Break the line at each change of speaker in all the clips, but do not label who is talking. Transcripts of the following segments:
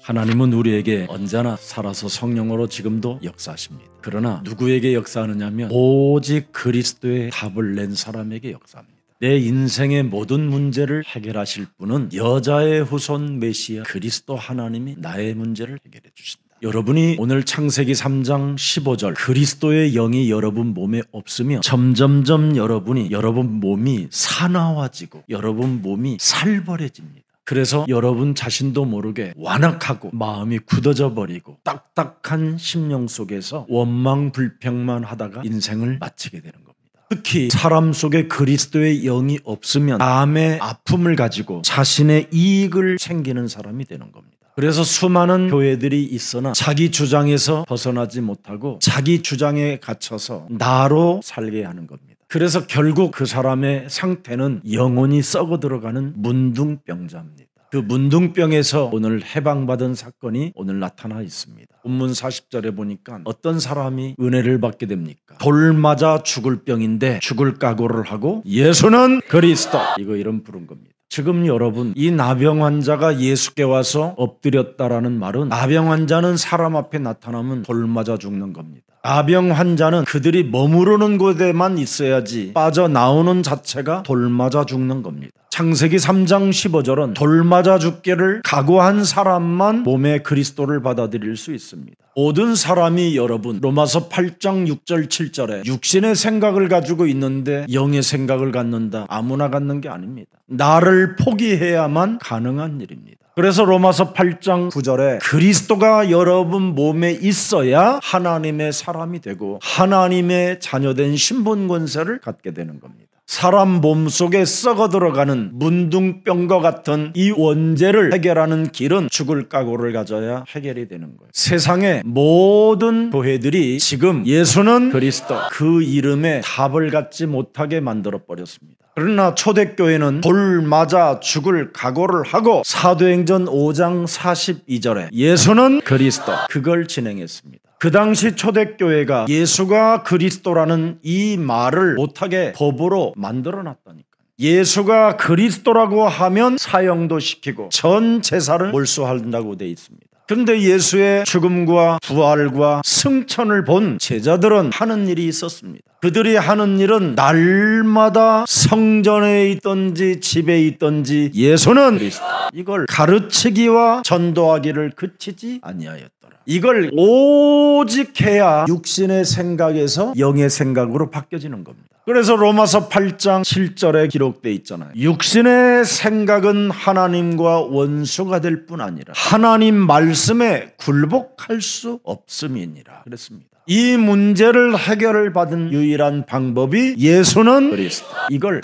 하나님은 우리에게 언제나 살아서 성령으로 지금도 역사하십니다. 그러나 누구에게 역사하느냐면 오직 그리스도의 답을 낸 사람에게 역사합니다. 내 인생의 모든 문제를 해결하실 분은 여자의 후손 메시아 그리스도 하나님이 나의 문제를 해결해 주신다. 여러분이 오늘 창세기 3장 15절 그리스도의 영이 여러분 몸에 없으면 점점점 여러분 몸이 사나워지고 여러분 몸이 살벌해집니다. 그래서 여러분 자신도 모르게 완악하고 마음이 굳어져 버리고 딱딱한 심령 속에서 원망 불평만 하다가 인생을 마치게 되는 겁니다. 특히 사람 속에 그리스도의 영이 없으면 마음의 아픔을 가지고 자신의 이익을 챙기는 사람이 되는 겁니다. 그래서 수많은 교회들이 있으나 자기 주장에서 벗어나지 못하고 자기 주장에 갇혀서 나로 살게 하는 겁니다. 그래서 결국 그 사람의 상태는 영혼이 썩어 들어가는 문둥병자입니다. 그 문둥병에서 오늘 해방받은 사건이 오늘 나타나 있습니다. 본문 40절에 보니까 어떤 사람이 은혜를 받게 됩니까? 돌 맞아 죽을 병인데 죽을 각오를 하고 예수는 그리스도 이런 부른 겁니다. 지금 여러분 이 나병 환자가 예수께 와서 엎드렸다라는 말은 나병 환자는 사람 앞에 나타나면 돌 맞아 죽는 겁니다. 나병 환자는 그들이 머무르는 곳에만 있어야지 빠져나오는 자체가 돌 맞아 죽는 겁니다. 창세기 3장 15절은 돌 맞아 죽기를 각오한 사람만 몸에 그리스도를 받아들일 수 있습니다. 모든 사람이 여러분 로마서 8장 6절 7절에 육신의 생각을 가지고 있는데 영의 생각을 갖는다. 아무나 갖는 게 아닙니다. 나를 포기해야만 가능한 일입니다. 그래서 로마서 8장 9절에 그리스도가 여러분 몸에 있어야 하나님의 사람이 되고 하나님의 자녀된 신분 권세를 갖게 되는 겁니다. 사람 몸속에 썩어 들어가는 문둥병과 같은 이 원죄를 해결하는 길은 죽을 각오를 가져야 해결이 되는 거예요. 세상의 모든 교회들이 지금 예수는 그리스도 그 이름에 답을 갖지 못하게 만들어 버렸습니다. 그러나 초대교회는 돌 맞아 죽을 각오를 하고 사도행전 5장 42절에 예수는 그리스도 그걸 진행했습니다. 그 당시 초대교회가 예수가 그리스도라는 이 말을 못하게 법으로 만들어놨다니까요. 예수가 그리스도라고 하면 사형도 시키고 전 제사를 몰수한다고 되어 있습니다. 그런데 예수의 죽음과 부활과 승천을 본 제자들은 하는 일이 있었습니다. 그들이 하는 일은 날마다 성전에 있든지 집에 있든지 예수는 그리스도 이걸 가르치기와 전도하기를 그치지 아니하였더라. 이걸 오직 해야 육신의 생각에서 영의 생각으로 바뀌어지는 겁니다. 그래서 로마서 8장 7절에 기록되어 있잖아요. 육신의 생각은 하나님과 원수가 될 뿐 아니라 하나님 말씀에 굴복할 수 없음이니라 그랬습니다. 이 문제를 해결을 받은 유일한 방법이 예수는 그리스도 이걸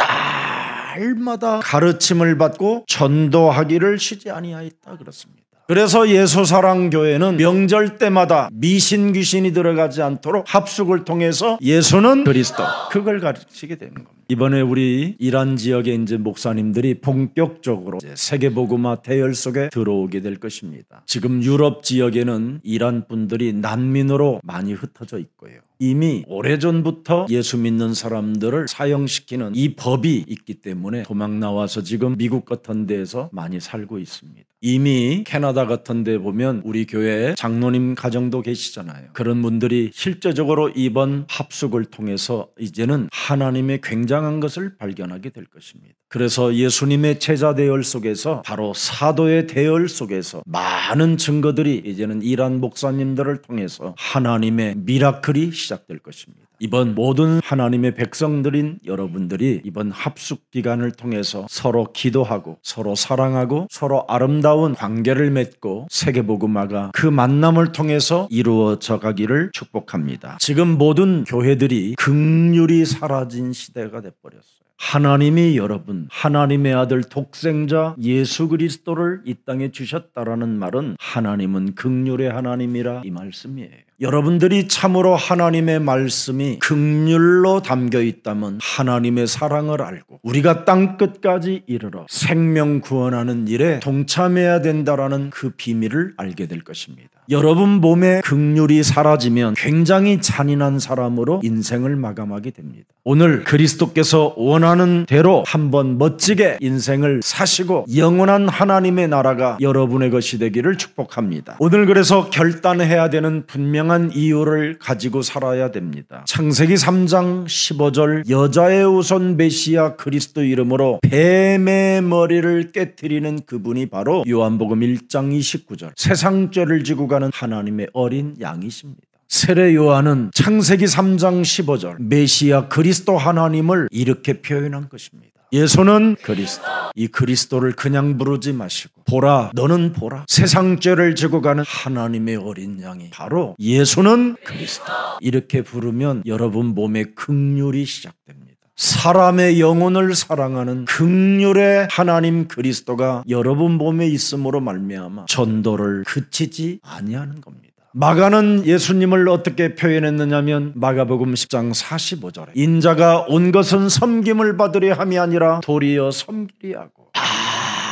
날마다 가르침을 받고 전도하기를 쉬지 아니하였다 그렇습니다. 그래서 예수사랑교회는 명절 때마다 미신 귀신이 들어가지 않도록 합숙을 통해서 예수는 그리스도 그걸 가르치게 되는 겁니다. 이번에 우리 이란 지역의 이제 목사님들이 본격적으로 이제 세계복음화 대열 속에 들어오게 될 것입니다. 지금 유럽 지역에는 이란 분들이 난민으로 많이 흩어져 있고요. 이미 오래전부터 예수 믿는 사람들을 사형시키는 이 법이 있기 때문에 도망 나와서 지금 미국 같은 데에서 많이 살고 있습니다. 이미 캐나다 같은 데 보면 우리 교회에 장로님 가정도 계시잖아요. 그런 분들이 실제적으로 이번 합숙을 통해서 이제는 하나님의 굉장한 것을 발견하게 될 것입니다. 그래서 예수님의 제자 대열 속에서 바로 사도의 대열 속에서 많은 증거들이 이제는 이란 목사님들을 통해서 하나님의 미라클이 시작될 것입니다. 이번 모든 하나님의 백성들인 여러분들이 이번 합숙 기간을 통해서 서로 기도하고 서로 사랑하고 서로 아름다운 관계를 맺고 세계복음화가 그 만남을 통해서 이루어져 가기를 축복합니다. 지금 모든 교회들이 긍휼이 사라진 시대가 돼버렸어요. 하나님이 여러분 하나님의 아들 독생자 예수 그리스도를 이 땅에 주셨다라는 말은 하나님은 긍휼의 하나님이라 이 말씀이에요. 여러분들이 참으로 하나님의 말씀이 긍휼로 담겨 있다면 하나님의 사랑을 알고 우리가 땅끝까지 이르러 생명 구원하는 일에 동참해야 된다라는 그 비밀을 알게 될 것입니다. 여러분 몸에 긍휼이 사라지면 굉장히 잔인한 사람으로 인생을 마감하게 됩니다. 오늘 그리스도께서 원하는 대로 한번 멋지게 인생을 사시고 영원한 하나님의 나라가 여러분의 것이 되기를 축복합니다. 오늘 그래서 결단해야 되는 분명한 이유를 가지고 살아야 됩니다. 창세기 3장 15절 여자의 후손 메시아 그리스도 이름으로 뱀의 머리를 깨트리는 그분이 바로 요한복음 1장 29절 세상 죄를 지고 가는 하나님의 어린 양이십니다. 세례 요한은 창세기 3장 15절 메시아 그리스도 하나님을 이렇게 표현한 것입니다. 예수는 그리스도. 이 그리스도를 그냥 부르지 마시고 보라, 너는 보라. 세상 죄를 지고 가는 하나님의 어린 양이 바로 예수는 그리스도. 이렇게 부르면 여러분 몸에 긍휼이 시작됩니다. 사람의 영혼을 사랑하는 긍휼의 하나님 그리스도가 여러분 몸에 있음으로 말미암아 전도를 그치지 아니하는 겁니다. 마가는 예수님을 어떻게 표현했느냐면 마가복음 10장 45절에 인자가 온 것은 섬김을 받으려 함이 아니라 도리어 섬기려 하고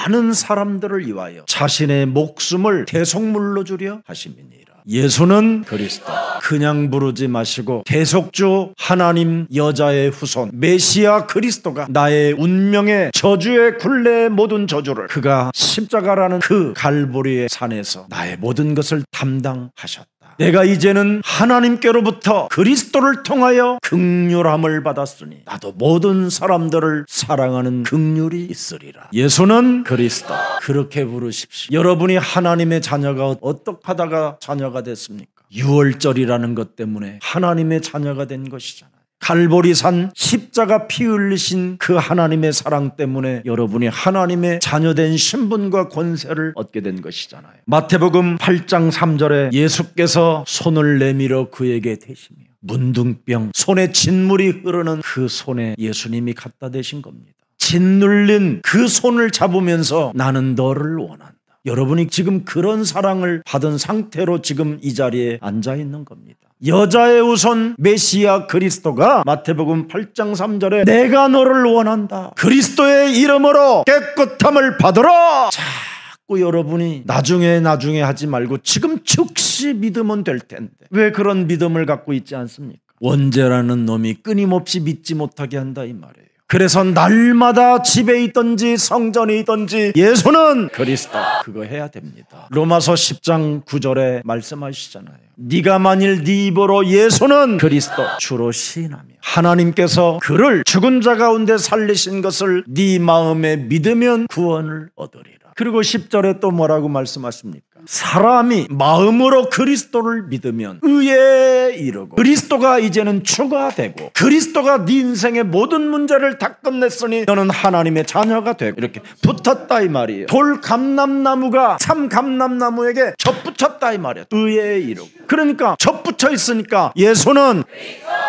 많은 사람들을 위하여 자신의 목숨을 대속물로 주려 하심이니라. 예수는 그리스도. 그냥 부르지 마시고 계속주 하나님 여자의 후손 메시아 그리스도가 나의 운명의 저주의 굴레의 모든 저주를 그가 십자가라는 그 갈보리의 산에서 나의 모든 것을 담당하셨다. 내가 이제는 하나님께로부터 그리스도를 통하여 긍휼함을 받았으니 나도 모든 사람들을 사랑하는 긍휼이 있으리라. 예수는 그리스도. 그렇게 부르십시오. 여러분이 하나님의 자녀가 어떻게 하다가 자녀가 됐습니까? 유월절이라는 것 때문에 하나님의 자녀가 된 것이잖아요. 갈보리산 십자가 피 흘리신 그 하나님의 사랑 때문에 여러분이 하나님의 자녀된 신분과 권세를 얻게 된 것이잖아요. 마태복음 8장 3절에 예수께서 손을 내밀어 그에게 대시며 문둥병 손에 진물이 흐르는 그 손에 예수님이 갖다 대신 겁니다. 짓눌린 그 손을 잡으면서 나는 너를 원한다. 여러분이 지금 그런 사랑을 받은 상태로 지금 이 자리에 앉아 있는 겁니다. 여자의 후손 메시아 그리스도가 마태복음 8장 3절에 내가 너를 원한다. 그리스도의 이름으로 깨끗함을 받으라. 자꾸 여러분이 나중에 하지 말고 지금 즉시 믿으면 될 텐데 왜 그런 믿음을 갖고 있지 않습니까? 원죄라는 놈이 끊임없이 믿지 못하게 한다 이 말이에요. 그래서 날마다 집에 있든지 성전에 있든지 예수는 그리스도 그거 해야 됩니다. 로마서 10장 9절에 말씀하시잖아요. 네가 만일 네 입으로 예수는 그리스도 주로 시인하며 하나님께서 그를 죽은 자 가운데 살리신 것을 네 마음에 믿으면 구원을 얻으리라. 그리고 10절에 또 뭐라고 말씀하십니까? 사람이 마음으로 그리스도를 믿으면 의에 이르고 그리스도가 이제는 추가 되고 그리스도가 네 인생의 모든 문제를 다 끝냈으니 너는 하나님의 자녀가 되고 이렇게 붙었다 이 말이에요. 돌 감람나무가 참 감람나무에게 접붙였다 이 말이에요. 의에 이르고 그러니까 접붙여 있으니까 예수는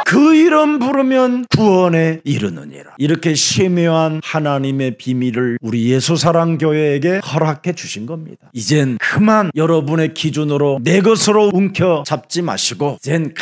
그 이름 부르면 구원에 이르느니라. 이렇게 심오한 하나님의 비밀을 우리 예수사랑교회에게 허락해 주신 겁니다. 이젠 그만 여러분의 기준으로 내 것으로 움켜잡지 마시고 이젠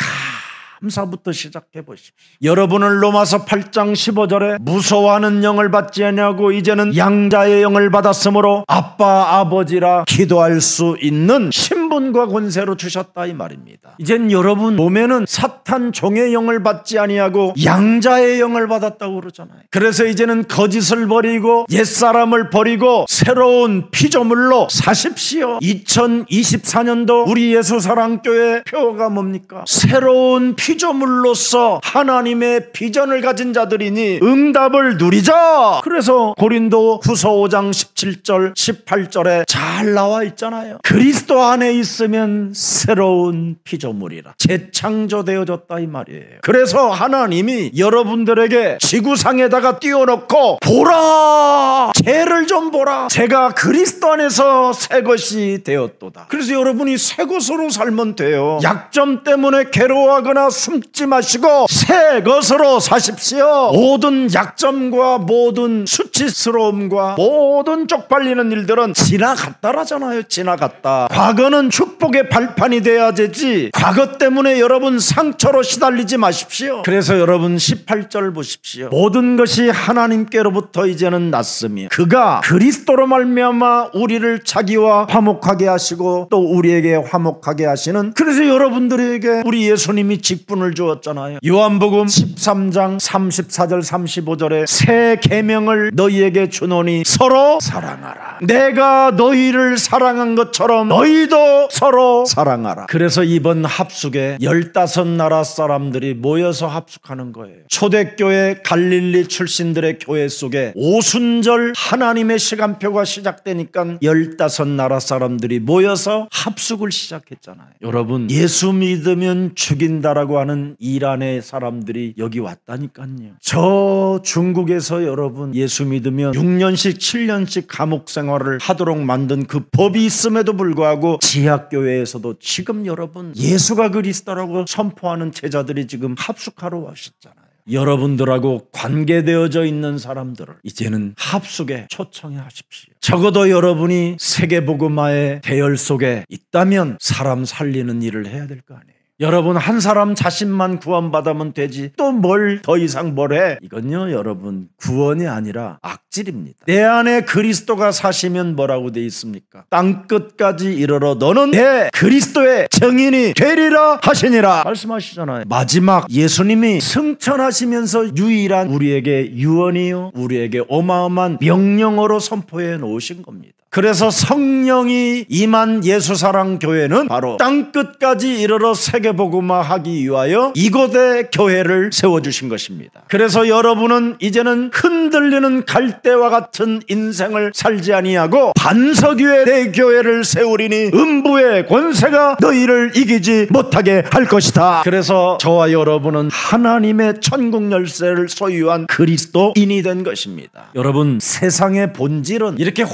감사부터 시작해 보십시오. 여러분을 로마서 8장 15절에 무서워하는 영을 받지 아니하고 이제는 양자의 영을 받았으므로 아빠 아버지라 기도할 수 있는 신분과 권세로 주셨다 이 말입니다. 이젠 여러분 몸에는 사탄 종의 영을 받지 아니하고 양자의 영을 받았다고 그러잖아요. 그래서 이제는 거짓을 버리고 옛사람을 버리고 새로운 피조물로 사십시오. 2024년도 우리 예수사랑교회 표어가 뭡니까? 새로운 피조물로서 하나님의 비전을 가진 자들이니 응답을 누리자. 그래서 고린도 후서 5장 17절 18절에 잘 나와 있잖아요. 그리스도 안에 있으면 새로운 피조물이라 재창조되어졌다 이 말이에요. 그래서 하나님이 여러분들에게 지구상에다가 띄워놓고 보라 죄를 좀 보라 제가 그리스도 안에서 새 것이 되었도다. 그래서 여러분이 새 것으로 살면 돼요. 약점 때문에 괴로워하거나 숨지 마시고 새 것으로 사십시오. 모든 약점과 모든 수치스러움과 모든 쪽팔리는 일들은 지나갔다라잖아요. 지나갔다. 과거는 축복의 발판이 돼야 되지 과거 때문에 여러분 상처로 시달리지 마십시오. 그래서 여러분 18절 보십시오. 모든 것이 하나님께로부터 이제는 났으며 그가 그리스도로 말미암아 우리를 자기와 화목하게 하시고 또 우리에게 화목하게 하시는, 그래서 여러분들에게 우리 예수님이 직분을 주었잖아요. 요한복음 13장 34절 35절에 새 계명을 너희에게 주노니 서로 사랑하라. 내가 너희를 사랑한 것처럼 너희도 서로 사랑하라. 그래서 이번 합숙에 15나라 사람들이 모여서 합숙하는 거예요. 초대교회 갈릴리 출신들의 교회 속에 오순절 하나님의 시간표가 시작되니까 15나라 사람들이 모여서 합숙을 시작했잖아요. 여러분, 예수 믿으면 죽인다라고 하는 이란의 사람들이 여기 왔다니까요. 저 중국에서 여러분 예수 믿으면 6년씩 7년씩 감옥 생활을 하도록 만든 그 법이 있음에도 불구하고 지하교회에서도 지금 여러분 예수가 그리스도라고 선포하는 제자들이 지금 합숙하러 왔었잖아요. 여러분들하고 관계되어져 있는 사람들을 이제는 합숙에 초청해 하십시오. 적어도 여러분이 세계복음화의 대열 속에 있다면 사람 살리는 일을 해야 될 거 아니에요. 여러분, 한 사람 자신만 구원받으면 되지 또 뭘 더 이상 뭘 해? 이건요 여러분 구원이 아니라 악질입니다. 내 안에 그리스도가 사시면 뭐라고 돼 있습니까? 땅끝까지 이르러 너는 내 그리스도의 증인이 되리라 하시니라 말씀하시잖아요. 마지막 예수님이 승천하시면서 유일한 우리에게 유언이요 우리에게 어마어마한 명령어로 선포해 놓으신 겁니다. 그래서 성령이 임한 예수사랑교회는 바로 땅끝까지 이르러 세계복음화하기 위하여 이곳에 교회를 세워주신 것입니다. 그래서 여러분은 이제는 흔들리는 갈대와 같은 인생을 살지 아니하고 반석 위에 내 교회를 세우리니 음부의 권세가 너희를 이기지 못하게 할 것이다. 그래서 저와 여러분은 하나님의 천국 열쇠를 소유한 그리스도인이 된 것입니다. 여러분, 세상의 본질은 이렇게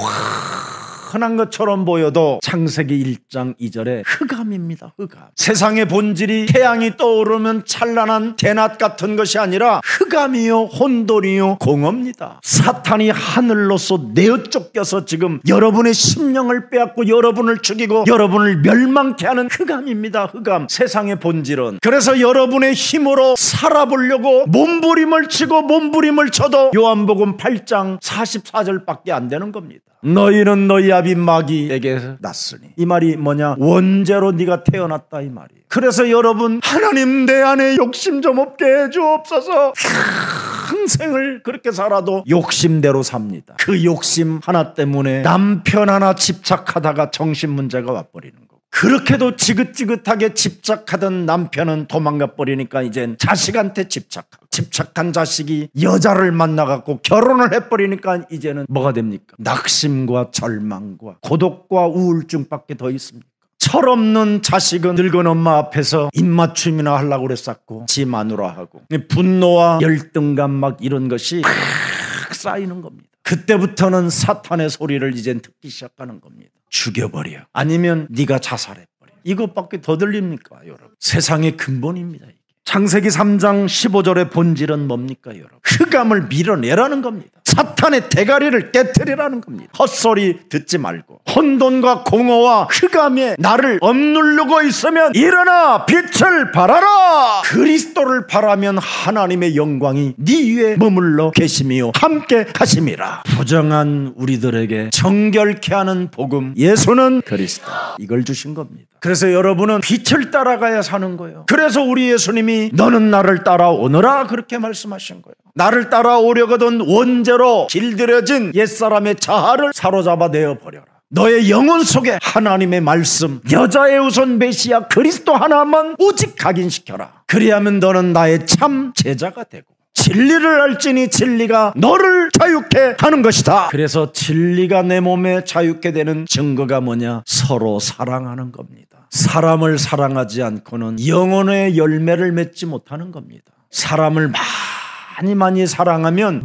흔한 것처럼 보여도 창세기 1장 2절에 흑암입니다. 흑암. 세상의 본질이 태양이 떠오르면 찬란한 대낮 같은 것이 아니라 흑암이요 혼돈이요 공허입니다. 사탄이 하늘로서 내어쫓겨서 지금 여러분의 심령을 빼앗고 여러분을 죽이고 여러분을 멸망케 하는 흑암입니다. 흑암. 세상의 본질은. 그래서 여러분의 힘으로 살아보려고 몸부림을 치고 몸부림을 쳐도 요한복음 8장 44절밖에 안 되는 겁니다. 너희는 너희 아비 마귀에게 났으니. 이 말이 뭐냐? 원죄로 네가 태어났다 이 말이에요. 그래서 여러분, 하나님 내 안에 욕심 좀 없게 해주옵소서. 평생을 그렇게 살아도 욕심대로 삽니다. 그 욕심 하나 때문에 남편 하나 집착하다가 정신문제가 와버리는 거예요. 그렇게도 지긋지긋하게 집착하던 남편은 도망가 버리니까 이젠 자식한테 집착한 자식이 여자를 만나갖고 결혼을 해버리니까 이제는 뭐가 됩니까? 낙심과 절망과 고독과 우울증밖에 더 있습니까? 철없는 자식은 늙은 엄마 앞에서 입맞춤이나 하려고 그랬었고 지 마누라하고 분노와 열등감 막 이런 것이 팍 쌓이는 겁니다. 그때부터는 사탄의 소리를 이젠 듣기 시작하는 겁니다. 죽여버려. 아니면 네가 자살해버려. 이것밖에 더 들립니까 여러분? 세상의 근본입니다. 이게. 창세기 3장 15절의 본질은 뭡니까 여러분? 흑암을 밀어내라는 겁니다. 사탄의 대가리를 깨트리라는 겁니다. 헛소리 듣지 말고 혼돈과 공허와 흑암에 나를 억누르고 있으면 일어나 빛을 발하라. 그리스도를 바라면 하나님의 영광이 네 위에 머물러 계시며 함께 하심이라. 부정한 우리들에게 정결케 하는 복음, 예수는 그리스도, 이걸 주신 겁니다. 그래서 여러분은 빛을 따라가야 사는 거예요. 그래서 우리 예수님이 너는 나를 따라오너라 그렇게 말씀하신 거예요. 나를 따라오려거든 원죄로 길들여진 옛사람의 자아를 사로잡아 내어버려라. 너의 영혼 속에 하나님의 말씀, 여자의 우선 메시아 그리스도 하나만 오직 각인시켜라. 그리하면 너는 나의 참 제자가 되고 진리를 알지니 진리가 너를 자유케 하는 것이다. 그래서 진리가 내 몸에 자유케 되는 증거가 뭐냐? 서로 사랑하는 겁니다. 사람을 사랑하지 않고는 영혼의 열매를 맺지 못하는 겁니다. 사람을 많이 사랑하면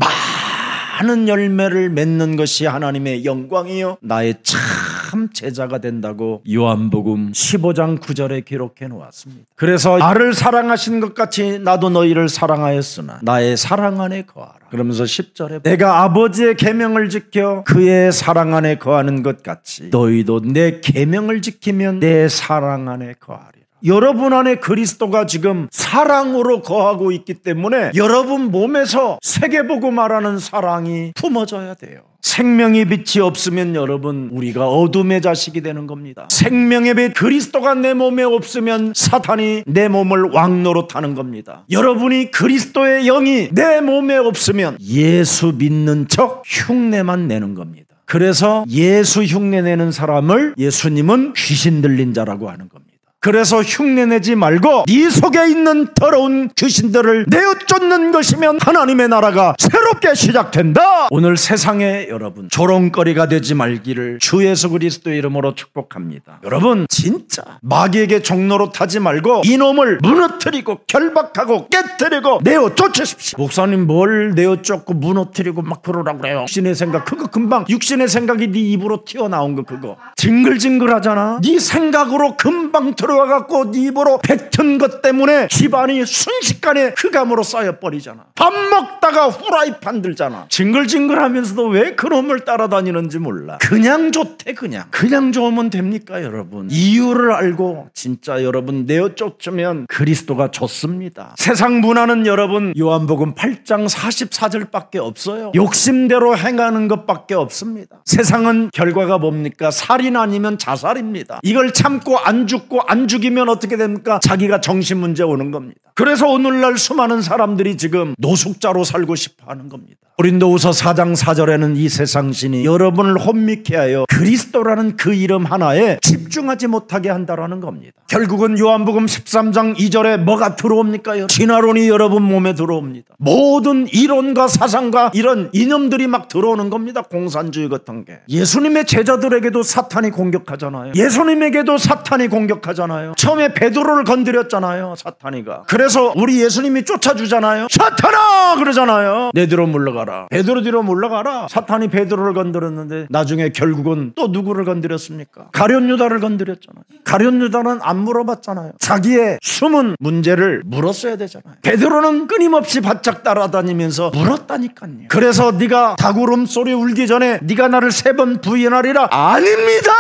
많은 열매를 맺는 것이 하나님의 영광이요 나의 참 제자가 된다고 요한복음 15장 9절에 기록해 놓았습니다. 그래서 나를 사랑하신 것 같이 나도 너희를 사랑하였으나 나의 사랑 안에 거하라. 그러면서 10절에 내가 아버지의 계명을 지켜 그의 사랑 안에 거하는 것 같이 너희도 내 계명을 지키면 내 사랑 안에 거하리라. 여러분 안에 그리스도가 지금 사랑으로 거하고 있기 때문에 여러분 몸에서 세계보고 말하는 사랑이 품어져야 돼요. 생명의 빛이 없으면 여러분 우리가 어둠의 자식이 되는 겁니다. 생명의 빛 그리스도가 내 몸에 없으면 사탄이 내 몸을 왕노릇하는 겁니다. 여러분이 그리스도의 영이 내 몸에 없으면 예수 믿는 척 흉내만 내는 겁니다. 그래서 예수 흉내내는 사람을 예수님은 귀신 들린 자라고 하는 겁니다. 그래서 흉내내지 말고 네 속에 있는 더러운 귀신들을 내어 쫓는 것이면 하나님의 나라가 새롭게 시작된다. 오늘 세상에 여러분 조롱거리가 되지 말기를 주 예수 그리스도의 이름으로 축복합니다. 여러분 진짜 마귀에게 종노릇하지 말고 이놈을 무너뜨리고 결박하고 깨뜨리고 내어 쫓으십시오. 목사님 뭘 내어 쫓고 무너뜨리고 막 그러라고 그래요. 육신의 생각 그거 금방 육신의 생각이 네 입으로 튀어나온 거 그거 징글징글하잖아. 네 생각으로 금방 들어와갖고 네 입으로 뱉은 것 때문에 집안이 순식간에 흑암으로 쌓여버리잖아. 밥 먹다가 후라이팬 들잖아. 징글징글하면서도 왜 그놈을 따라다니는지 몰라. 그냥 좋대. 그냥 좋으면 됩니까 여러분? 이유를 알고 진짜 여러분 내어 쫓으면 그리스도가 좋습니다. 세상 문화는 여러분 요한복음 8장 44절밖에 없어요. 욕심대로 행하는 것밖에 없습니다. 세상은 결과가 뭡니까? 살인 아니면 자살입니다. 이걸 참고 안 죽고 안 죽이면 어떻게 됩니까? 자기가 정신문제 오는 겁니다. 그래서 오늘날 수많은 사람들이 지금 노숙자로 살고 싶어 하는 겁니다. 고린도후서 4장 4절에는 이 세상신이 여러분을 혼미케 하여 그리스도라는 그 이름 하나에 집중하지 못하게 한다라는 겁니다. 결국은 요한복음 13장 2절에 뭐가 들어옵니까? 진화론이 여러분 몸에 들어옵니다. 모든 이론과 사상과 이런 이념들이 막 들어오는 겁니다. 공산주의 같은 게. 예수님의 제자들에게도 사탄이 공격하잖아요. 예수님에게도 사탄이 공격하잖아요. 처음에 베드로를 건드렸잖아요. 사탄이가. 그래서 우리 예수님이 쫓아주잖아요. 사탄아 그러잖아요. 내 뒤로 물러가라. 베드로 뒤로 물러가라. 사탄이 베드로를 건드렸는데 나중에 결국은 또 누구를 건드렸습니까? 가룟 유다를 건드렸잖아요. 가룟 유다는 안 물어봤잖아요. 자기의 숨은 문제를 물었어야 되잖아요. 베드로는 끊임없이 바짝 따라다니면서 물었다니까요. 그래서 네가 닭울음 소리 울기 전에 네가 나를 3번 부인하리라. 아닙니다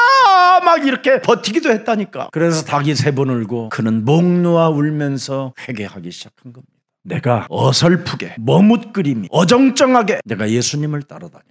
막 이렇게 버티기도 했다니까. 그래서 닭이 3번 울고 그는 목 놓아 울면서 회개하기 시작한 겁니다. 내가 어설프게 머뭇거림이 어정쩡하게 내가 예수님을 따라다녔구나.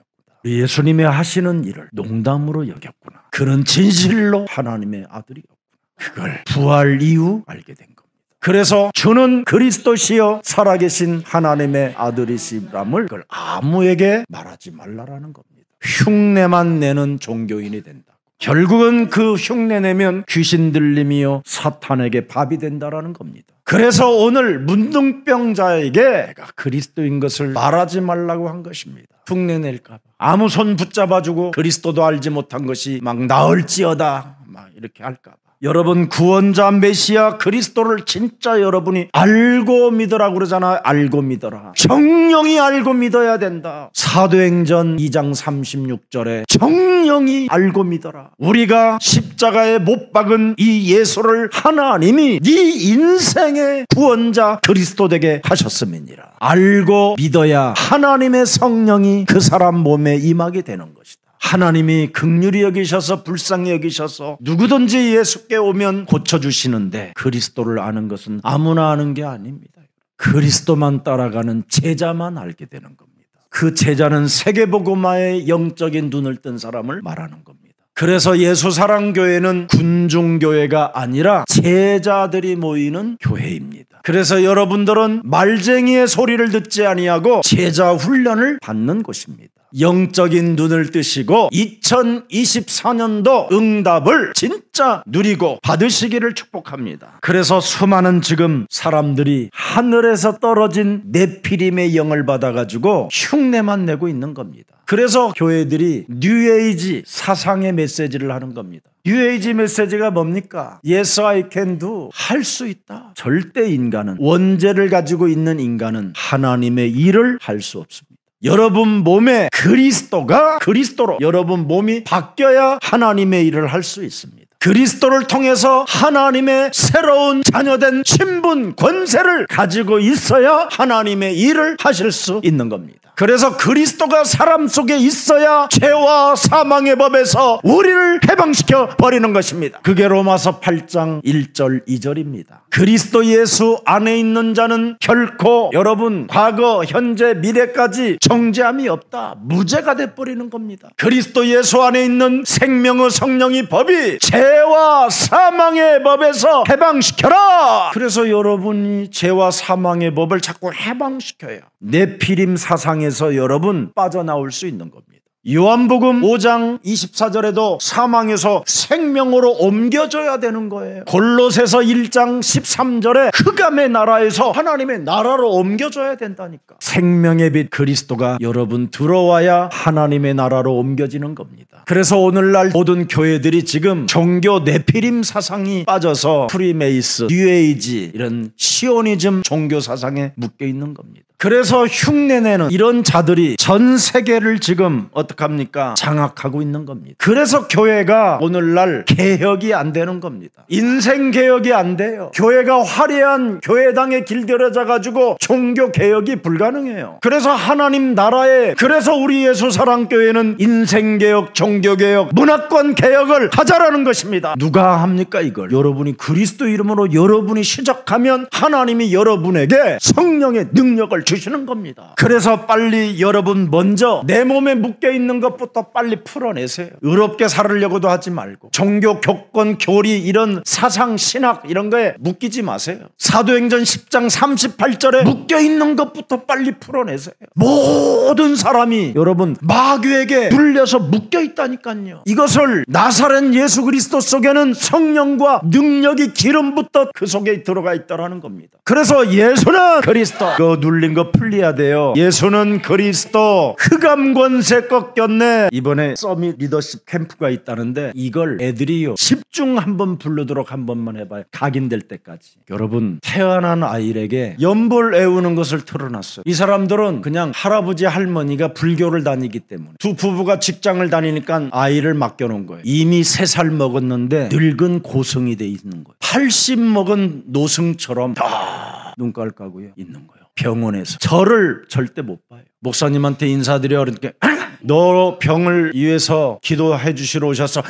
예수님의 하시는 일을 농담으로 여겼구나. 그는 진실로 하나님의 아들이었구나. 그걸 부활 이후 알게 된 겁니다. 그래서 주는 그리스도시여 살아계신 하나님의 아들이시람을 그걸 아무에게 말하지 말라라는 겁니다. 흉내만 내는 종교인이 된다. 결국은 그 흉내내면 귀신 들림이요 사탄에게 밥이 된다라는 겁니다. 그래서 오늘 문둥병자에게 내가 그리스도인 것을 말하지 말라고 한 것입니다. 흉내낼까 봐. 아무 손 붙잡아주고 그리스도도 알지 못한 것이 막 나을지어다 막 이렇게 할까 봐. 여러분 구원자 메시아 그리스도를 진짜 여러분이 알고 믿으라고 그러잖아요. 알고 믿어라. 정령이 알고 믿어야 된다. 사도행전 2장 36절에 정령이 알고 믿어라. 우리가 십자가에 못 박은 이 예수를 하나님이 네 인생의 구원자 그리스도 되게 하셨음이니라. 알고 믿어야 하나님의 성령이 그 사람 몸에 임하게 되는 것이다. 하나님이 긍휼히 여기셔서 불쌍히 여기셔서 누구든지 예수께 오면 고쳐주시는데 그리스도를 아는 것은 아무나 아는 게 아닙니다. 그리스도만 따라가는 제자만 알게 되는 겁니다. 그 제자는 세계복음화의 영적인 눈을 뜬 사람을 말하는 겁니다. 그래서 예수사랑교회는 군중교회가 아니라 제자들이 모이는 교회입니다. 그래서 여러분들은 말쟁이의 소리를 듣지 아니하고 제자 훈련을 받는 곳입니다. 영적인 눈을 뜨시고 2024년도 응답을 진짜 누리고 받으시기를 축복합니다. 그래서 수많은 지금 사람들이 하늘에서 떨어진 네피림의 영을 받아가지고 흉내만 내고 있는 겁니다. 그래서 교회들이 뉴에이지 사상의 메시지를 하는 겁니다. 뉴에이지 메시지가 뭡니까? Yes, I can do. 할 수 있다. 절대 인간은, 원죄를 가지고 있는 인간은 하나님의 일을 할 수 없습니다. 여러분 몸에 그리스도로 여러분 몸이 바뀌어야 하나님의 일을 할 수 있습니다. 그리스도를 통해서 하나님의 새로운 자녀된 신분, 권세를 가지고 있어야 하나님의 일을 하실 수 있는 겁니다. 그래서 그리스도가 사람 속에 있어야 죄와 사망의 법에서 우리를 해방시켜 버리는 것입니다. 그게 로마서 8장 1절 2절입니다. 그리스도 예수 안에 있는 자는 결코 여러분 과거 현재 미래까지 정죄함이 없다. 무죄가 돼버리는 겁니다. 그리스도 예수 안에 있는 생명의 성령의 법이 죄와 사망의 법에서 해방시켜라. 그래서 여러분이 죄와 사망의 법을 자꾸 해방시켜야 네피림 사상에서 여러분 빠져나올 수 있는 겁니다. 요한복음 5장 24절에도 사망에서 생명으로 옮겨져야 되는 거예요. 골로새서 1장 13절에 흑암의 나라에서 하나님의 나라로 옮겨져야 된다니까. 생명의 빛 그리스도가 여러분 들어와야 하나님의 나라로 옮겨지는 겁니다. 그래서 오늘날 모든 교회들이 지금 종교 네피림 사상이 빠져서 프리메이스, 뉴에이지 이런 시오니즘 종교 사상에 묶여 있는 겁니다. 그래서 흉내내는 이런 자들이 전 세계를 지금 어떡합니까? 장악하고 있는 겁니다. 그래서 교회가 오늘날 개혁이 안 되는 겁니다. 인생 개혁이 안 돼요. 교회가 화려한 교회당에 길들여져 가지고 종교 개혁이 불가능해요. 그래서 하나님 나라에, 그래서 우리 예수사랑교회는 인생 개혁, 종교 개혁, 문화권 개혁을 하자라는 것입니다. 누가 합니까 이걸? 여러분이 그리스도 이름으로 여러분이 시작하면 하나님이 여러분에게 성령의 능력을 주시는 겁니다. 그래서 빨리 여러분 먼저 내 몸에 묶여있는 것부터 빨리 풀어내세요. 의롭게 살으려고도 하지 말고 종교, 교권, 교리 이런 사상, 신학 이런 거에 묶이지 마세요. 사도행전 10장 38절에 묶여있는 것부터 빨리 풀어내세요. 모든 사람이 여러분 마귀에게 불려서 묶여있다니까요. 이것을 나사렛 예수 그리스도 속에는 성령과 능력이 기름부터 그 속에 들어가 있다라는 겁니다. 그래서 예수는 그리스도, 그 눌린 거 풀려야 돼요. 예수는 그리스도. 흑암 권세 꺾였네. 이번에 서밋 리더십 캠프가 있다는데 이걸 애들이요 10중 한번 부르도록 한 번만 해봐요. 각인될 때까지. 여러분 태어난 아이에게 연볼 애우는 것을 틀어놨어요. 이 사람들은 그냥 할아버지 할머니가 불교를 다니기 때문에 두 부부가 직장을 다니니까 아이를 맡겨놓은 거예요. 이미 3살 먹었는데 늙은 고성이 돼 있는 거예요. 80 먹은 노승처럼 다 눈깔 까고 있는 거예요. 병원에서 저를 절대 못 봐요. 목사님한테 인사드려 그러니까 너 병을 위해서 기도해 주시러 오셔서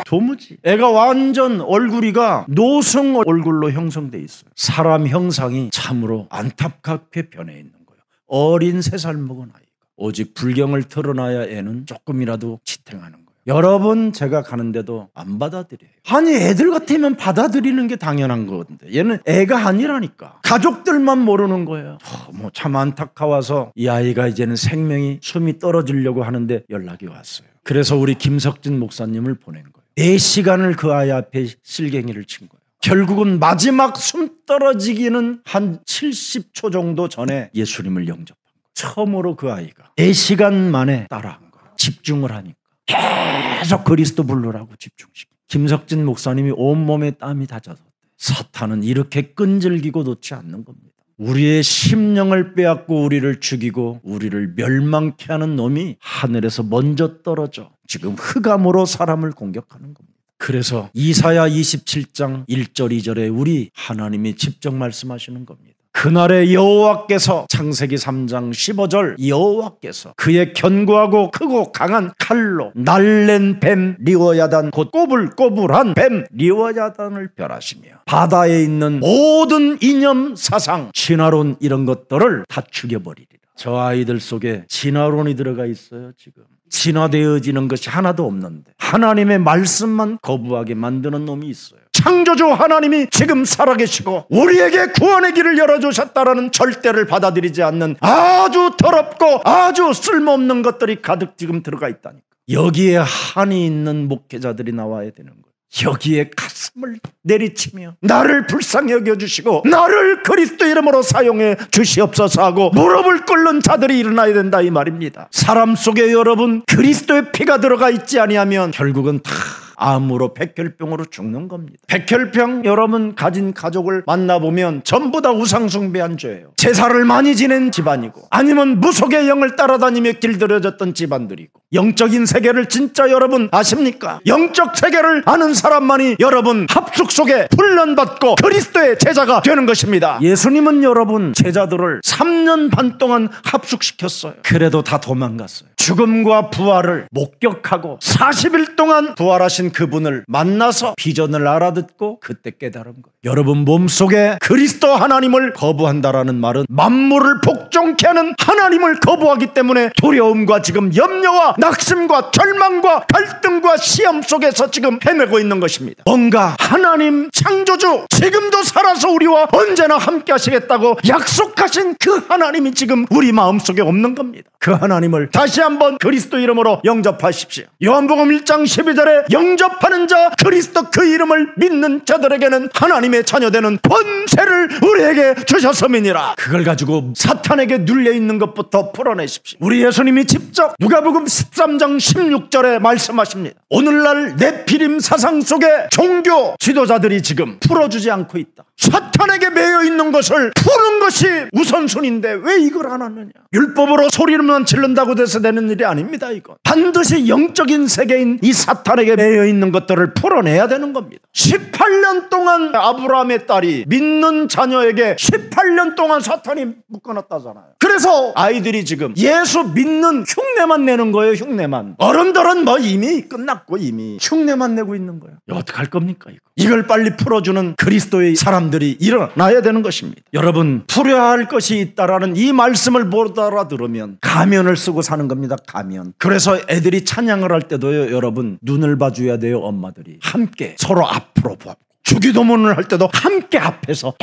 도무지. 애가 완전 얼굴이가 노승 얼굴로 형성돼 있어요. 사람 형상이 참으로 안타깝게 변해 있는 거예요. 어린 3살 먹은 아이가 오직 불경을 틀어놔야 애는 조금이라도 지탱하는 거예요. 여러분 제가 가는데도 안 받아들여요. 아니 애들 같으면 받아들이는 게 당연한 건데 얘는 애가 아니라니까. 가족들만 모르는 거예요. 뭐 참 안타까워서 이 아이가 이제는 생명이 숨이 떨어지려고 하는데 연락이 왔어요. 그래서 우리 김석진 목사님을 보낸 거예요. 4시간을 그 아이 앞에 실갱이를 친 거예요. 결국은 마지막 숨 떨어지기는 한 70초 정도 전에 예수님을 영접한 거예요. 처음으로 그 아이가 4시간 만에 따라한 거예요. 집중을 하니까. 계속 그리스도 부르라고 집중시켜. 김석진 목사님이 온몸에 땀이 다 젖었대. 사탄은 이렇게 끈질기고 놓지 않는 겁니다. 우리의 심령을 빼앗고 우리를 죽이고 우리를 멸망케 하는 놈이 하늘에서 먼저 떨어져 지금 흑암으로 사람을 공격하는 겁니다. 그래서 이사야 27장 1절 2절에 우리 하나님이 직접 말씀하시는 겁니다. 그날에 여호와께서, 창세기 3장 15절, 여호와께서 그의 견고하고 크고 강한 칼로 날랜 뱀 리워야단, 곧 꼬불꼬불한 뱀 리워야단을 멸하시며 바다에 있는 모든 이념, 사상, 진화론 이런 것들을 다 죽여버리리라. 저 아이들 속에 진화론이 들어가 있어요. 지금 진화되어지는 것이 하나도 없는데 하나님의 말씀만 거부하게 만드는 놈이 있어요. 창조주 하나님이 지금 살아계시고 우리에게 구원의 길을 열어주셨다라는 절대를 받아들이지 않는 아주 더럽고 아주 쓸모없는 것들이 가득 지금 들어가 있다니까. 여기에 한이 있는 목회자들이 나와야 되는 거예요. 여기에 가슴을 내리치며 나를 불쌍히 여겨주시고 나를 그리스도 이름으로 사용해 주시옵소서 하고 무릎을 꿇는 자들이 일어나야 된다 이 말입니다. 사람 속에 여러분 그리스도의 피가 들어가 있지 아니하면 결국은 다 암으로 백혈병으로 죽는 겁니다. 백혈병 여러분 가진 가족을 만나보면 전부 다 우상숭배한 죄예요. 제사를 많이 지낸 집안이고 아니면 무속의 영을 따라다니며 길들여졌던 집안들이고 영적인 세계를 진짜 여러분 아십니까? 영적 세계를 아는 사람만이 여러분 합숙 속에 훈련받고 그리스도의 제자가 되는 것입니다. 예수님은 여러분 제자들을 3년 반 동안 합숙시켰어요. 그래도 다 도망갔어요. 죽음과 부활을 목격하고 40일 동안 부활하신 그분을 만나서 비전을 알아듣고 그때 깨달은 거예요. 여러분 몸속에 그리스도 하나님을 거부한다라는 말은 만물을 복종케 하는 하나님을 거부하기 때문에 두려움과 지금 염려와 낙심과 절망과 갈등과 시험 속에서 지금 헤매고 있는 것입니다. 뭔가 하나님 창조주 지금도 살아서 우리와 언제나 함께 하시겠다고 약속하신 그 하나님이 지금 우리 마음속에 없는 겁니다. 그 하나님을 다시 한번 그리스도 이름으로 영접하십시오. 요한복음 1장 12절에 영접하는 자 그리스도 그 이름을 믿는 자들에게는 하나님의 자녀되는 권세를 우리에게 주셨음이니라. 그걸 가지고 사탄에게 눌려있는 것부터 풀어내십시오. 우리 예수님이 직접 누가복음 13장 16절에 말씀하십니다. 오늘날 네피림 사상 속에 종교 지도자들이 지금 풀어주지 않고 있다. 사탄에게 매여 있는 것을 푸는 것이 우선순위인데 왜 이걸 안 하느냐. 율법으로 소리만 지른다고 돼서 되는 일이 아닙니다. 이건 반드시 영적인 세계인 이 사탄에게 매여 있는 것들을 풀어내야 되는 겁니다. 18년 동안 아브라함의 딸이 믿는 자녀에게 18년 동안 사탄이 묶어놨다잖아요. 그래서 아이들이 지금 예수 믿는 흉내만 내는 거예요. 흉내만. 어른들은 뭐 이미 끝났고 이미 흉내만 내고 있는 거예요. 어떡할 겁니까 이거. 이걸 빨리 풀어주는 그리스도의 사람들이 일어나야 되는 것입니다. 여러분 풀어야 할 것이 있다라는 이 말씀을 못 알아들으면 가면을 쓰고 사는 겁니다. 가면. 그래서 애들이 찬양을 할 때도요 여러분 눈을 봐줘야 돼요. 엄마들이 함께 서로 앞으로 보고 주기도문을 할 때도 함께 앞에서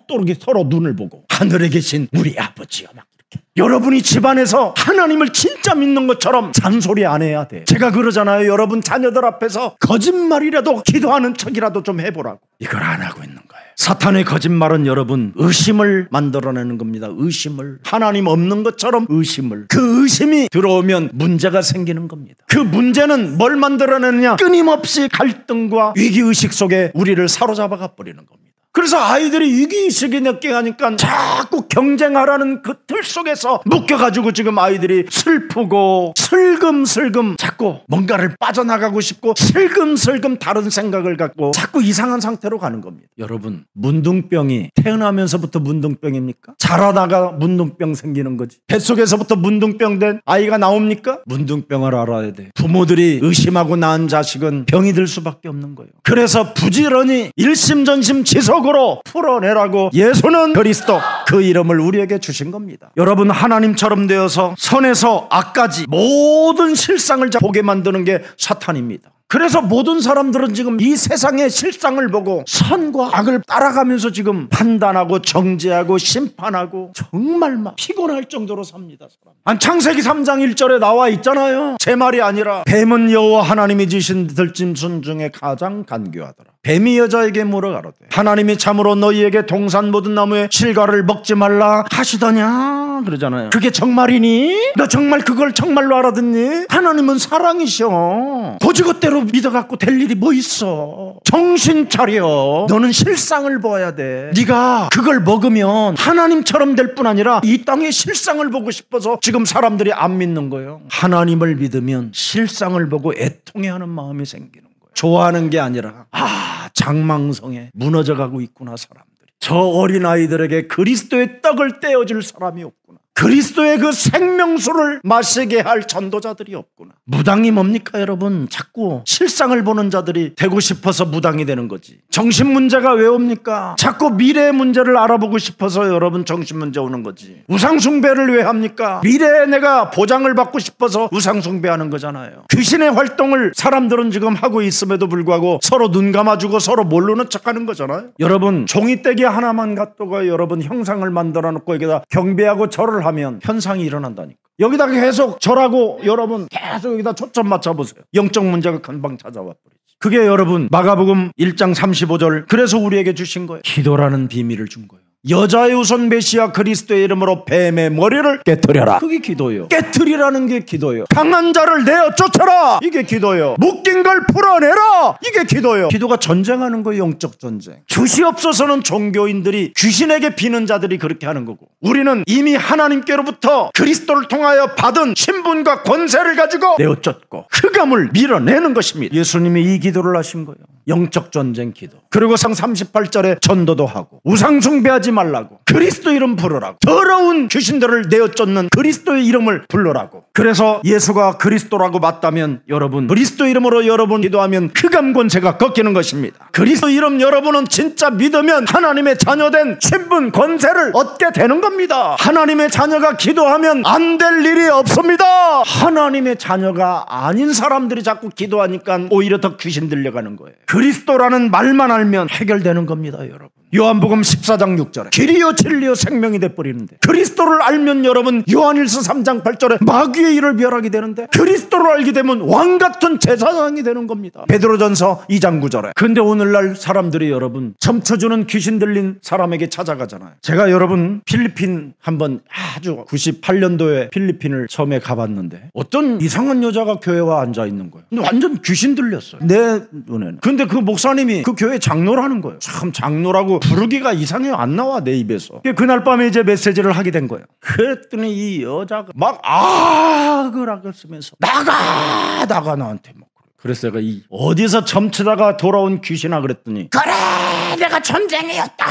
똑똑히 서로 눈을 보고 하늘에 계신 우리 아버지여 막 이렇게. 여러분이 집안에서 하나님을 진짜 믿는 것처럼 잔소리 안 해야 돼. 제가 그러잖아요. 여러분 자녀들 앞에서 거짓말이라도 기도하는 척이라도 좀 해보라고. 이걸 안 하고 있는 거예요. 사탄의 거짓말은 여러분 의심을 만들어내는 겁니다. 의심을. 하나님 없는 것처럼 의심을. 그 의심이 들어오면 문제가 생기는 겁니다. 그 문제는 뭘 만들어내느냐. 끊임없이 갈등과 위기의식 속에 우리를 사로잡아가 버리는 겁니다. 그래서 아이들이 위기의식이 느껴가니까 자꾸 경쟁하라는 그 틀 속에서 묶여가지고 지금 아이들이 슬프고 슬금슬금 자꾸 뭔가를 빠져나가고 싶고 슬금슬금 다른 생각을 갖고 자꾸 이상한 상태로 가는 겁니다. 여러분 문둥병이 태어나면서부터 문둥병입니까? 자라다가 문둥병 생기는 거지. 뱃속에서부터 문둥병 된 아이가 나옵니까? 문둥병을 알아야 돼. 부모들이 의심하고 낳은 자식은 병이 들 수밖에 없는 거예요. 그래서 부지런히 일심전심 지속으로 풀어내라고 예수는 그리스도 그 이름을 우리에게 주신 겁니다. 여러분 하나님처럼 되어서 선에서 악까지 모든 실상을 보게 만드는 게 사탄입니다. 그래서 모든 사람들은 지금 이 세상의 실상을 보고 선과 악을 따라가면서 지금 판단하고 정죄하고 심판하고 정말 막 피곤할 정도로 삽니다. 창세기 3장 1절에 나와 있잖아요. 제 말이 아니라 뱀은 여호와 하나님이 지신 들짐승 중에 가장 간교하더라. 뱀이 여자에게 물어가로되 하나님이 참으로 너희에게 동산 모든 나무의 실과를 먹지 말라 하시더냐 그러잖아요. 그게 정말이니? 너 정말 그걸 정말로 알아듣니? 하나님은 사랑이셔. 고지것대로 믿어갖고 될 일이 뭐 있어. 정신 차려. 너는 실상을 보아야 돼. 네가 그걸 먹으면 하나님처럼 될 뿐 아니라 이 땅의 실상을 보고 싶어서 지금 사람들이 안 믿는 거예요. 하나님을 믿으면 실상을 보고 애통해하는 마음이 생기는 거예요. 좋아하는 게 아니라 장망성에 무너져가고 있구나 사람들이. 저 어린아이들에게 그리스도의 떡을 떼어줄 사람이 없구나. 그리스도의 그 생명수를 마시게 할 전도자들이 없구나. 무당이 뭡니까 여러분? 자꾸 실상을 보는 자들이 되고 싶어서 무당이 되는 거지. 정신문제가 왜 옵니까? 자꾸 미래의 문제를 알아보고 싶어서 여러분 정신문제 오는 거지. 우상숭배를 왜 합니까? 미래에 내가 보장을 받고 싶어서 우상숭배하는 거잖아요. 귀신의 활동을 사람들은 지금 하고 있음에도 불구하고 서로 눈 감아주고 서로 모르는 척하는 거잖아요. 여러분 종이떼기 하나만 갖다가 여러분 형상을 만들어 놓고 여기다 경배하고 절을 하면 현상이 일어난다니까. 여기다 계속 절하고 여러분 계속 여기다 초점 맞춰보세요. 영적 문제가 금방 찾아와 버리지. 그게 여러분 마가복음 1장 35절 그래서 우리에게 주신 거예요. 기도라는 비밀을 준 거예요. 여자의 우선 메시아 그리스도의 이름으로 뱀의 머리를 깨뜨려라. 그게 기도예요. 깨뜨리라는 게 기도예요. 강한 자를 내어 쫓아라. 이게 기도예요. 묶인 걸 풀어내라. 이게 기도예요. 기도가 전쟁하는 거예요. 영적 전쟁. 주시옵소서는 종교인들이 귀신에게 비는 자들이 그렇게 하는 거고, 우리는 이미 하나님께로부터 그리스도를 통하여 받은 신분과 권세를 가지고 내어 쫓고 흑암을 밀어내는 것입니다. 예수님이 이 기도를 하신 거예요. 영적 전쟁 기도. 그리고 상 38절에 전도도 하고, 우상 숭배하지 말라고, 그리스도 이름 부르라고, 더러운 귀신들을 내어 쫓는 그리스도의 이름을 부르라고. 그래서 예수가 그리스도라고 맞다면 여러분, 그리스도 이름으로 여러분 기도하면 흑암 권세가 꺾이는 것입니다. 그리스도 이름 여러분은 진짜 믿으면 하나님의 자녀된 신분 권세를 얻게 되는 겁니다. 하나님의 자녀가 기도하면 안 될 일이 없습니다. 하나님의 자녀가 아닌 사람들이 자꾸 기도하니까 오히려 더 귀신 들려가는 거예요. 그리스도라는 말만 알면 해결되는 겁니다, 여러분. 요한복음 14장 6절에 길이요 진리요 생명이 돼버리는데, 그리스도를 알면 여러분 요한일서 3장 8절에 마귀의 일을 멸하게 되는데, 그리스도를 알게 되면 왕같은 제사장이 되는 겁니다. 베드로전서 2장 9절에. 근데 오늘날 사람들이 여러분 점쳐주는 귀신 들린 사람에게 찾아가잖아요. 제가 여러분 필리핀 한번 아주 98년도에 필리핀을 처음에 가봤는데, 어떤 이상한 여자가 교회에 와 앉아있는 거예요. 근데 완전 귀신 들렸어요, 내 눈에는. 근데 그 목사님이 그 교회 장로라는 거예요. 참, 장로라고 부르기가 이상해요. 안 나와, 내 입에서. 그날 밤에 이제 메시지를 하게 된 거예요. 그랬더니 이 여자가 막 아그라그 쓰면서 나가 나한테 막. 그래서 내가 어디서 점치다가 돌아온 귀신아 그랬더니, 그래 내가 전쟁이었다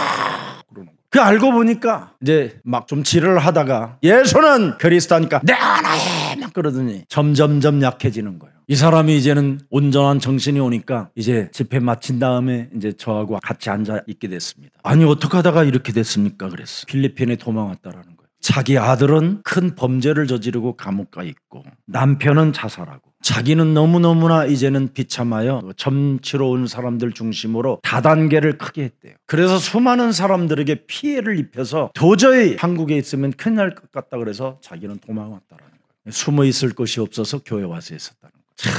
그러는 거예요. 그 알고 보니까 이제 막 좀 지랄을 하다가 예수는 그리스도니까 내 하나에 막 그러더니 점점점 약해지는 거예요. 이 사람이 이제는 온전한 정신이 오니까 이제 집회 마친 다음에 이제 저하고 같이 앉아 있게 됐습니다. 아니 어떻게 하다가 이렇게 됐습니까? 그랬어. 필리핀에 도망왔다라는 거예요. 자기 아들은 큰 범죄를 저지르고 감옥 가 있고, 남편은 자살하고, 자기는 너무너무나 이제는 비참하여 점치러 온 사람들 중심으로 다단계를 크게 했대요. 그래서 수많은 사람들에게 피해를 입혀서 도저히 한국에 있으면 큰일 날 것 같다 그래서 자기는 도망왔다라는 거예요. 숨어 있을 곳이 없어서 교회 와서 있었다는 거예요. 참,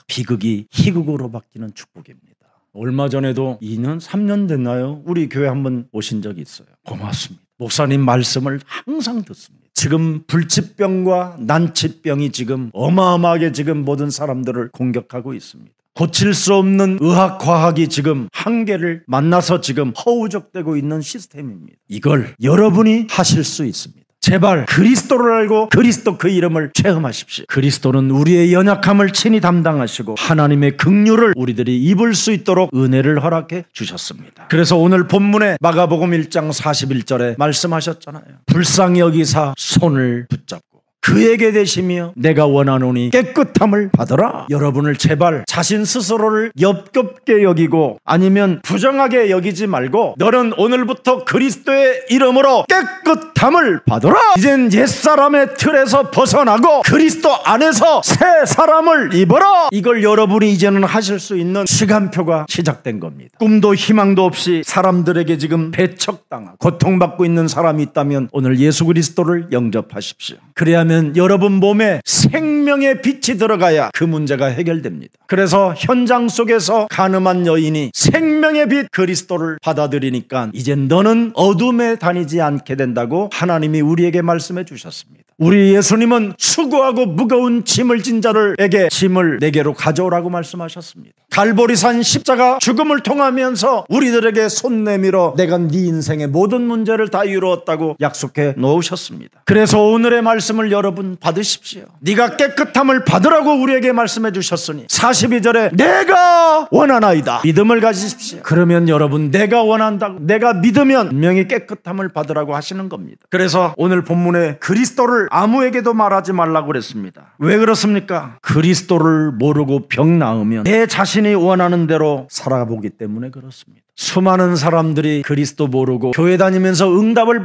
비극이 희극으로 바뀌는 축복입니다. 얼마 전에도 2년, 3년 됐나요? 우리 교회 한번 오신 적이 있어요. 고맙습니다. 목사님 말씀을 항상 듣습니다. 지금 불치병과 난치병이 지금 어마어마하게 지금 모든 사람들을 공격하고 있습니다. 고칠 수 없는 의학과학이 지금 한계를 만나서 지금 허우적대고 있는 시스템입니다. 이걸 여러분이 하실 수 있습니다. 제발 그리스도를 알고 그리스도 그 이름을 체험하십시오. 그리스도는 우리의 연약함을 친히 담당하시고 하나님의 긍휼을 우리들이 입을 수 있도록 은혜를 허락해 주셨습니다. 그래서 오늘 본문에 마가복음 1장 41절에 말씀하셨잖아요. 불쌍히 여기사 손을 붙잡고 그에게 대시며 내가 원하노니 깨끗함을 받으라. 여러분을 제발 자신 스스로를 엽겹게 여기고 아니면 부정하게 여기지 말고, 너는 오늘부터 그리스도의 이름으로 깨끗함을 받으라. 이젠 옛사람의 틀에서 벗어나고 그리스도 안에서 새 사람을 입어라. 이걸 여러분이 이제는 하실 수 있는 시간표가 시작된 겁니다. 꿈도 희망도 없이 사람들에게 지금 배척당하고 고통받고 있는 사람이 있다면 오늘 예수 그리스도를 영접하십시오. 그래야만 여러분 몸에 생명의 빛이 들어가야 그 문제가 해결됩니다. 그래서 현장 속에서 가늠한 여인이 생명의 빛 그리스도를 받아들이니까 이젠 너는 어둠에 다니지 않게 된다고 하나님이 우리에게 말씀해 주셨습니다. 우리 예수님은 수고하고 무거운 짐을 진 자들에게 짐을 내게로 가져오라고 말씀하셨습니다. 갈보리산 십자가 죽음을 통하면서 우리들에게 손 내밀어 내가 네 인생의 모든 문제를 다 이루었다고 약속해 놓으셨습니다. 그래서 오늘의 말씀을 여러분 받으십시오. 네가 깨끗함을 받으라고 우리에게 말씀해 주셨으니 42절에 내가 원하나이다. 믿음을 가지십시오. 그러면 여러분 내가 원한다고, 내가 믿으면 분명히 깨끗함을 받으라고 하시는 겁니다. 그래서 오늘 본문에 그리스도를 아무에게도 말하지 말라고 그랬습니다. 왜 그렇습니까? 그리스도를 모르고 병 나으면 내 자신이 원하는 대로 살아보기 때문에 그렇습니다. 수많은 사람들이 그리스도 모르고 교회 다니면서 응답을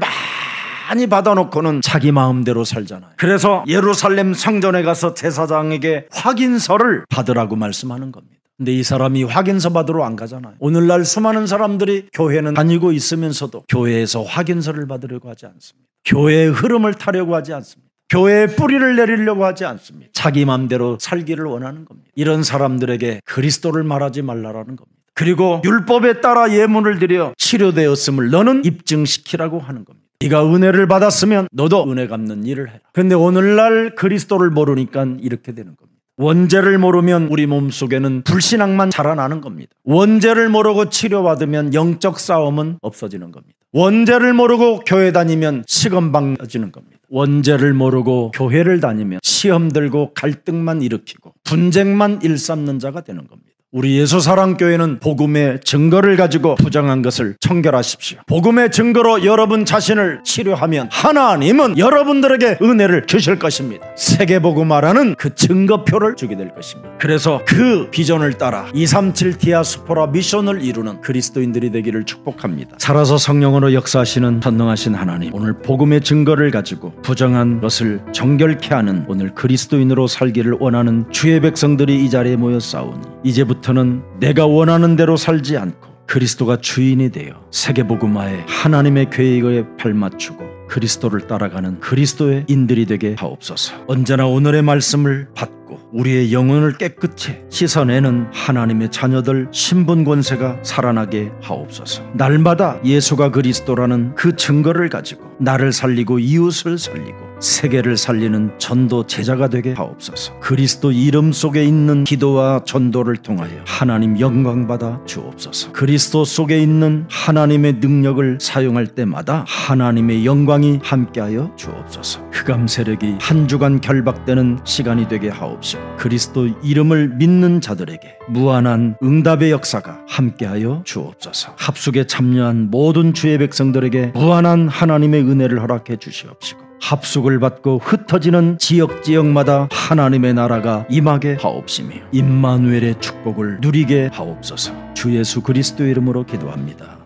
많이 받아놓고는 자기 마음대로 살잖아요. 그래서 예루살렘 성전에 가서 제사장에게 확인서를 받으라고 말씀하는 겁니다. 근데 이 사람이 확인서 받으러 안 가잖아요. 오늘날 수많은 사람들이 교회는 다니고 있으면서도 교회에서 확인서를 받으려고 하지 않습니다. 교회의 흐름을 타려고 하지 않습니다. 교회의 뿌리를 내리려고 하지 않습니다. 자기 마음대로 살기를 원하는 겁니다. 이런 사람들에게 그리스도를 말하지 말라라는 겁니다. 그리고 율법에 따라 예물을 드려 치료되었음을 너는 입증시키라고 하는 겁니다. 네가 은혜를 받았으면 너도 은혜 갚는 일을 해라. 근데 오늘날 그리스도를 모르니까 이렇게 되는 겁니다. 원죄를 모르면 우리 몸속에는 불신앙만 자라나는 겁니다. 원죄를 모르고 치료받으면 영적 싸움은 없어지는 겁니다. 원죄를 모르고 교회 다니면 시건방져지는 겁니다. 원죄를 모르고 교회를 다니면 시험 들고 갈등만 일으키고 분쟁만 일삼는 자가 되는 겁니다. 우리 예수사랑교회는 복음의 증거를 가지고 부정한 것을 청결하십시오. 복음의 증거로 여러분 자신을 치료하면 하나님은 여러분들에게 은혜를 주실 것입니다. 세계복음화라는 그 증거표를 주게 될 것입니다. 그래서 그 비전을 따라 237 디아스포라 미션을 이루는 그리스도인들이 되기를 축복합니다. 살아서 성령으로 역사하시는 전능하신 하나님, 오늘 복음의 증거를 가지고 부정한 것을 정결케 하는 오늘 그리스도인으로 살기를 원하는 주의 백성들이 이 자리에 모여 싸우니 이제부터는 내가 원하는 대로 살지 않고 그리스도가 주인이 되어 세계복음화에 하나님의 계획에 발맞추고 그리스도를 따라가는 그리스도의 인들이 되게 하옵소서. 언제나 오늘의 말씀을 받고 우리의 영혼을 깨끗이 씻어내는 하나님의 자녀들 신분 권세가 살아나게 하옵소서. 날마다 예수가 그리스도라는 그 증거를 가지고 나를 살리고 이웃을 살리고 세계를 살리는 전도 제자가 되게 하옵소서. 그리스도 이름 속에 있는 기도와 전도를 통하여 하나님 영광 받아 주옵소서. 그리스도 속에 있는 하나님의 능력을 사용할 때마다 하나님의 영광이 함께하여 주옵소서. 흑암 세력이 한 주간 결박되는 시간이 되게 하옵시고 그리스도 이름을 믿는 자들에게 무한한 응답의 역사가 함께하여 주옵소서. 합숙에 참여한 모든 주의 백성들에게 무한한 하나님의 은혜를 허락해 주시옵시고 합숙을 받고 흩어지는 지역마다 하나님의 나라가 임하게 하옵시며 임마누엘의 축복을 누리게 하옵소서. 주 예수 그리스도의 이름으로 기도합니다.